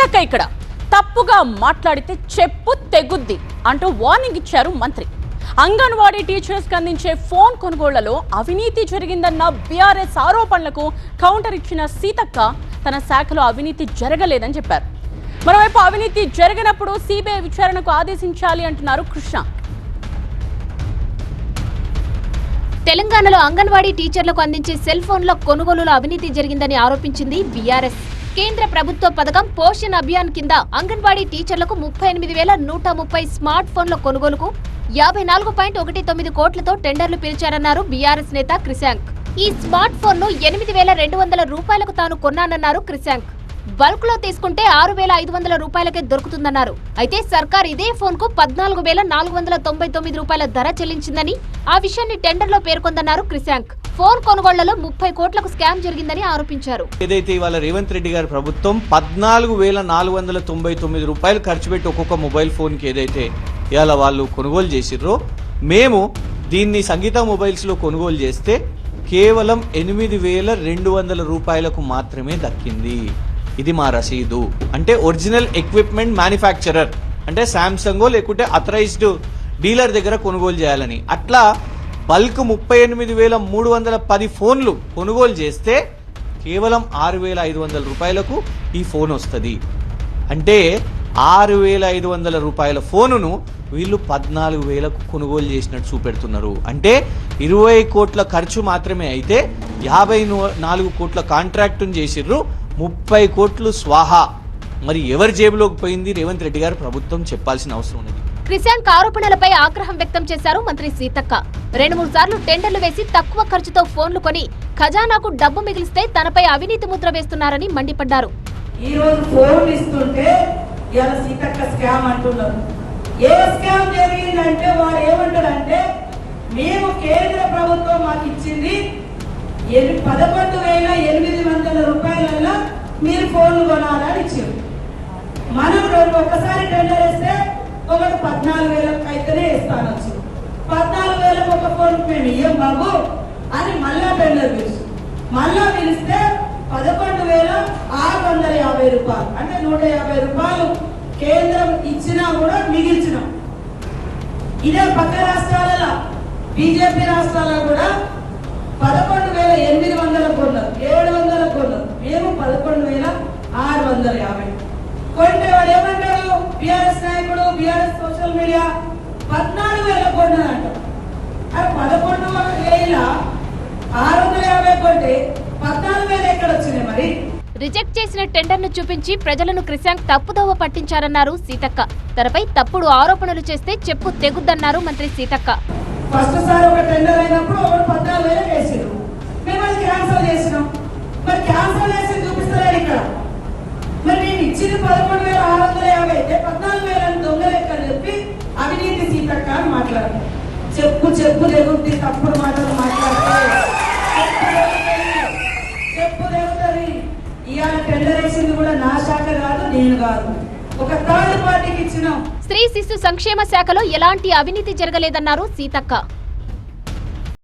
సీతక్క ఇక్కడ తప్పుగా మాట్లాడితే చెప్పు తెగుద్ది అంటూ వార్నింగ్ ఇచ్చారు మంత్రి. అంగన్వాడీ టీచర్స్ కి అందించే ఫోన్ కొనుగోళ్లలో అవినీతి జరిగిందన్న బీఆర్ఎస్ ఆరోపణలకు కౌంటర్ ఇచ్చిన సీతక్క తన శాఖలో అవినీతి జరగలేదని చెప్పారు. మరోవైపు అవినీతి జరిగినప్పుడు సిబిఐ విచారణకు ఆదేశించాలి అంటున్నారు కృష్ణ. తెలంగాణలో అంగన్వాడీ టీచర్లకు అందించే సెల్ ఫోన్ల కొనుగోలులో అవినీతి జరిగిందని ఆరోపించింది బీఆర్ఎస్. కేంద్ర ప్రభుత్వ పథకం పోషణ్ అభియాన్ కింద అంగన్వాడీ టీచర్లకు 38,130 స్మార్ట్ ఫోన్ల కొనుగోలుకు 54.19 కోట్లతో టెండర్లు పిలిచారన్నారు బీఆర్ఎస్ నేత క్రిశాంక్. ఈ స్మార్ట్ ఫోన్ ను 8,200 రూపాయలకు తాను కొన్నానన్నారు క్రిశాంక్. బల్క్ లో తీసుకుంటే 6,500 రూపాయలకే దొరుకుతుందన్నారు. అయితే సర్కార్ ఇదే ఫోన్ కు 14,499 రూపాయల ధర చెల్లించిందని, ఆ విషయాన్ని టెండర్ లో పేర్కొందన్నారు క్రిశాంక్. ఫోన్ కొనుగోళ్లలో 30 కోట్లకు స్కామ్ జరిగిందని ఆరోపించారు. ఏదైతే ఇవాళ రేవంత్ రెడ్డి గారి ప్రభుత్వం 14,499 రూపాయలు ఖర్చు పెట్టి ఒక్కొక్క మొబైల్ ఫోన్ కి ఏదైతే ఇవాళ వాళ్ళు కొనుగోలు చేసిర్రో, మేము దీన్ని సంగీత మొబైల్స్ లో కొనుగోలు చేస్తే కేవలం 8,200 రూపాయలకు మాత్రమే దక్కింది. ఇది మా రసీదు. అంటే ఒరిజినల్ ఎక్విప్మెంట్ మ్యానుఫ్యాక్చరర్ అంటే శాంసంగో లేకుంటే అథరైజ్డ్ డీలర్ దగ్గర కొనుగోలు చేయాలని. అట్లా బల్క్ 38,310 ఫోన్లు కొనుగోలు చేస్తే కేవలం 6,500 రూపాయలకు ఈ ఫోన్ వస్తుంది. అంటే 6,500 రూపాయల ఫోనును వీళ్ళు 14,000కు కొనుగోలు చేసినట్టు చూపెడుతున్నారు. అంటే 20 కోట్ల ఖర్చు మాత్రమే అయితే 54 కోట్ల కాంట్రాక్టును చేసిర్రు, 30 కోట్లు స్వాహా. మరి ఎవరి జేబులోకి పోయింది రేవంత్ రెడ్డి గారు ప్రభుత్వం చెప్పాల్సిన అవసరం ఉన్నది. క్రిశాంక్ ఆరోపణలపై ఆగ్రహం వ్యక్తం చేశారు మంత్రి సీతక్క. 2-3 సార్లు టెండర్లు వేసి తక్కువ ఖర్చుతో ఫోన్లు కొని ఖజానాకు డబ్బు మిగిలిస్తే తనపై అవినీతి ముద్ర వేస్తున్నారని మండిపడ్డారు. ఈ రోజు ఫోన్ ఇస్తుంటే ఇలా సీతక్క స్కామ్ అంటున్నారు. ఏ స్కామ్ జరిగిందంటే వాడు ఏమంటారంటే, మేము కేంద్ర ప్రభుత్వం మాకు ఇచ్చింది 11,800 రూపాయలలో మీరు ఫోన్లు కొనాలని ఇచ్చారు. మనం ఒక్కసారి టెండర్ వేస్తే ఒకటి 14,000 అయితేనే ఇస్తానొచ్చు. 14,000 ఒక ఫోన్ మేము ఇయ్యం బాబు అని మళ్ళా టెండర్ పిలుసు. మళ్ళా పిలిస్తే 11,650 రూపాయలు, అంటే 150 రూపాయలు కేంద్రం ఇచ్చినా కూడా మిగిల్చినాం. ఇదే పక్క రాష్ట్రాలలో బీజేపీ రాష్ట్రాలలో కూడా 11,800 కొన్నారు, 700 కొన్నారు. మేము 11,650 కొంటే వాడు ఏమంటారు, బీఆర్ఎస్ నాయకుడు, బీఆర్ఎస్ సోషల్ మీడియా 14,000 కొన్నారంట. అది 11,650 కొంటే 14,000 ఎక్కడ వచ్చినాయి? మరి రిజెక్ట్ చేసిన టెండర్ ను చూపించి ప్రజలను క్రిశాంక్ తప్పుదోవ పట్టించారన్నారు సీతక్క. తనపై తప్పుడు ఆరోపణలు చేస్తే చెప్పు తెగుద్దన్నారు మంత్రి సీతక్క. ఫస్ట్ సార్ ఒక టెండర్ అయినప్పుడు 14,000 వేసారు, మేము అది క్యాన్సల్ చేసినాం. మరి క్యాన్సల్ చేసి చూపిస్తలేరు ఇక్కడ. మరి నేను ఇచ్చింది 11,650 అయితే 14,000 దొంగ లెక్క చెప్పి అవినీతి సీతక్క అని మాట్లాడారు. చెప్పు చెప్పు తెగుద్ది, తప్పుడు మాటలు మాట్లాడితే చెప్పు తెగుతుంది. ఇవాళ టెండర్ వేసింది కూడా నా శాఖ కాదు, నేను కాదు, ఒక థర్డ్ పార్టీకి ఇచ్చినాం. స్త్రీ శిశు సంక్షేమ శాఖలో ఎలాంటి అవినీతి జరగలేదన్నారు సీతక్క.